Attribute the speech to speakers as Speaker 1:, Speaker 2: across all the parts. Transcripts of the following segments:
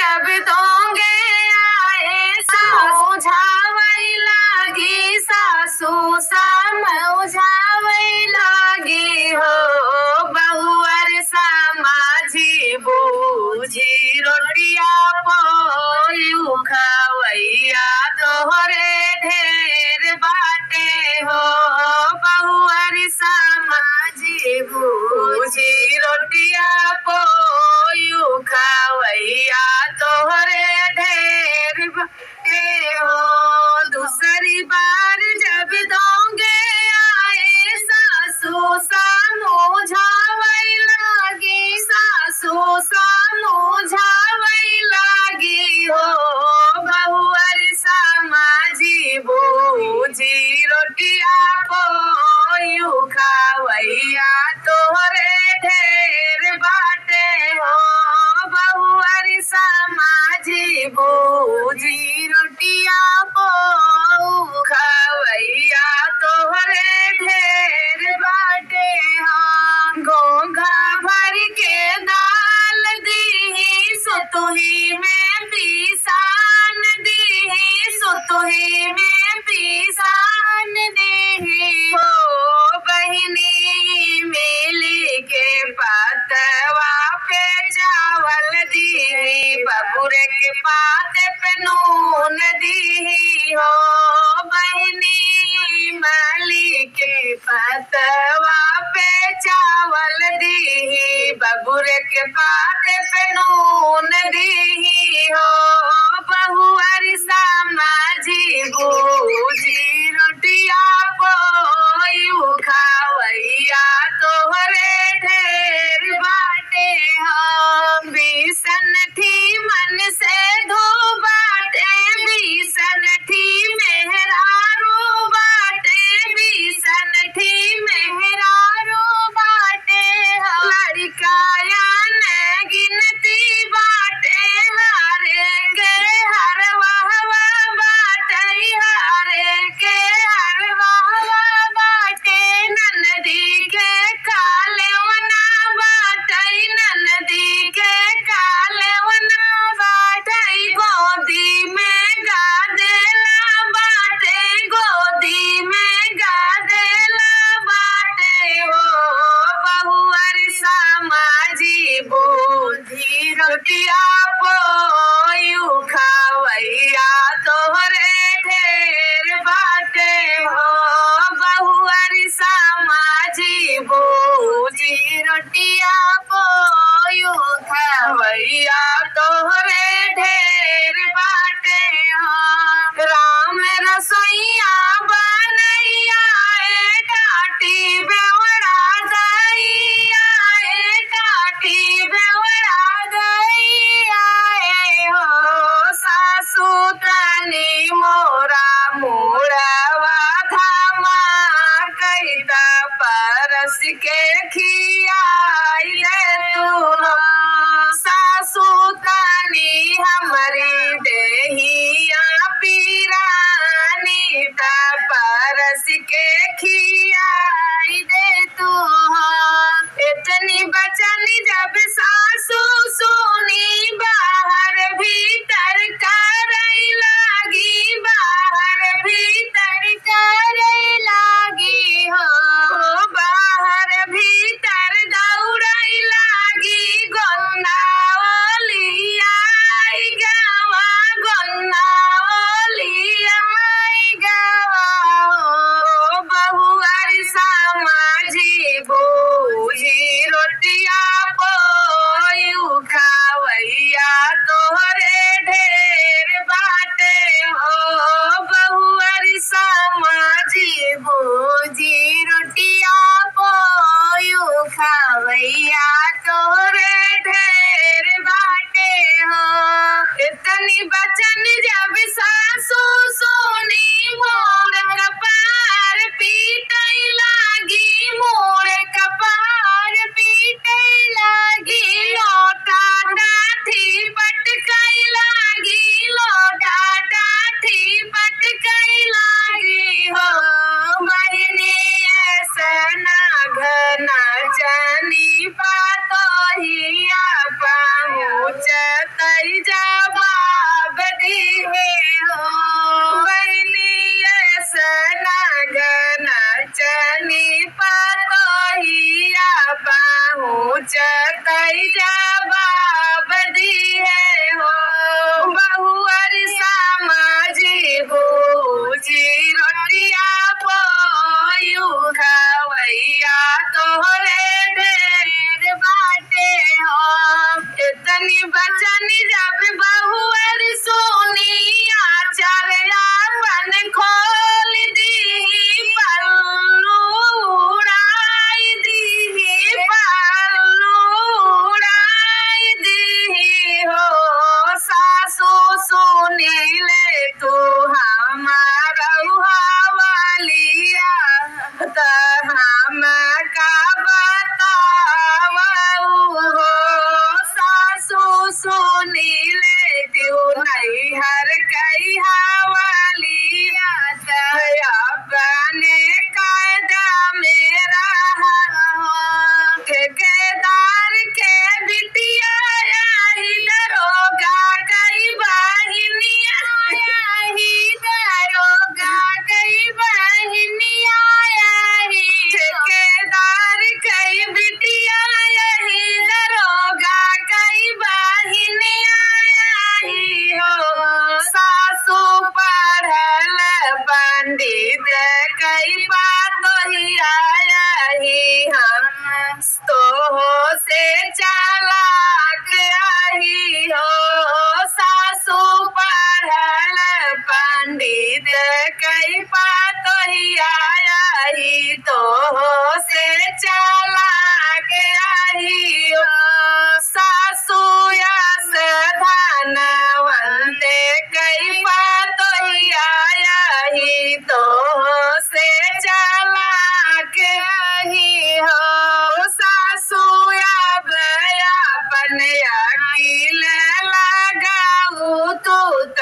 Speaker 1: जब दोंगे आए समझावई लागी सासू समझावई लागी हो बहुअर समाजी बूझी रोटिया पोयू खवैया तोहरे ढेर बाटे हो बहुअर समाजी बूझी रोटिया पोयू खवैया तोहरे ढेर बाटे हो दूसरी बार जब दोंगे आए सासू समझावई लागी सासू समझावई लागी हो बहुअर समाजी बूझी रोटिया पोयू खवैया तोहरे ढेर बाटे हो बहुअर समाजी बूझी रोटिया पोयू खवैया तोहरे ढेर बाटे हो घोंघा भर के दाल दीही सुतुही में पीसान दीही सुतुही में पीसान दीही हो बहिनी मिली के पतवा पे चावल दीही बबुरे के पात पे नून दीही हो बहिनी मिली के पतवा पे चावल दीही बबुरे के पात पे नून दीही हो बहुअर समाजी बूझी रोटिया पोयू खवैया तोहरे ढेर बाटे हो बीसन थी मन से धो बाटे बीसन थी मेहरारू बाटे बीसन थी मेहरारू बाटे हो लड़काया ने गिनती बाटे हारे के हर वाहवा बाटे हारे के हर वाहवा बाटे ननदी के कालेवना बाटे ननदी के कालेवना बाटे गोदी में गादेला बाटे गोदी में गादेला बाटे हो बहुअर समाजी बूझी रोटिया पोयू खवैया तोहरे ढेर बाटे हो बहुअर समाजी बूझी रोटिया पोयू खवैया तोहरे ढेर बाटे हो राम रसोइया बनैया ए टाटी बेवड़ा गैया ए टाटी बेवड़ा गैया हो सासू तनी मोरा मुड़वा धामा कैदा परस के खियाई ले तू सासू तनी हमारी दे बचन जब बहुअर सोनी आचार अपन खोल दी पल्लू उड़ाई दी हो सासू सुनी ले तू हमारा हवालिया त हम का बतावऊ हो सासू सुनी ले तू नैहर कई हवालिया अपने कायदा मेरा ठेकेदार के बिटिया आई दरोगा कई बहिनिया आई दरोगा कई बहिनिया आई ठेकेदार कई बिटिया आई दरोगा कई बहिनिया आई हो सासू पढ़ल पंडित कई बात ही आई हम तो हो से चालाक आई हो सासू पढ़ल पंडित कई बात ही आई तो हो से चालाक आई हो सासू यस धनवंते कई बात ही आई तो हो से चालाक आई हो सासू अब अपन अकील लगाऊ तू त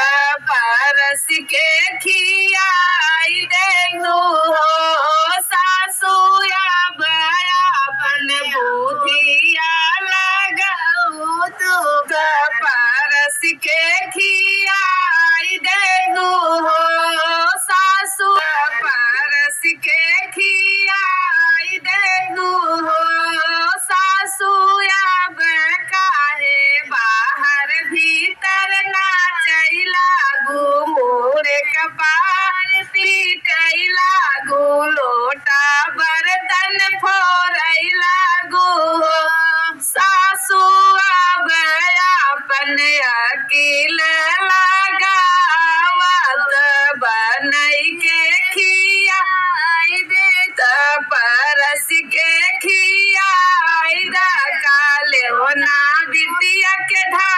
Speaker 1: परस के खियाई देनु हो सासू अब अपन बुधिया लगाऊ तू त परस के खियाई देनु हो सासू परस के खियाई देनु हो सासू अब काहे बाहर भीतर नाचै लागू मोर कपार पीटै लागू लोटा बर्तन फोड़ै लागू सासू अब अपन अकील लगावत बनई के खियाई दे त परस के खियाई द काले होना बिटिया के ढा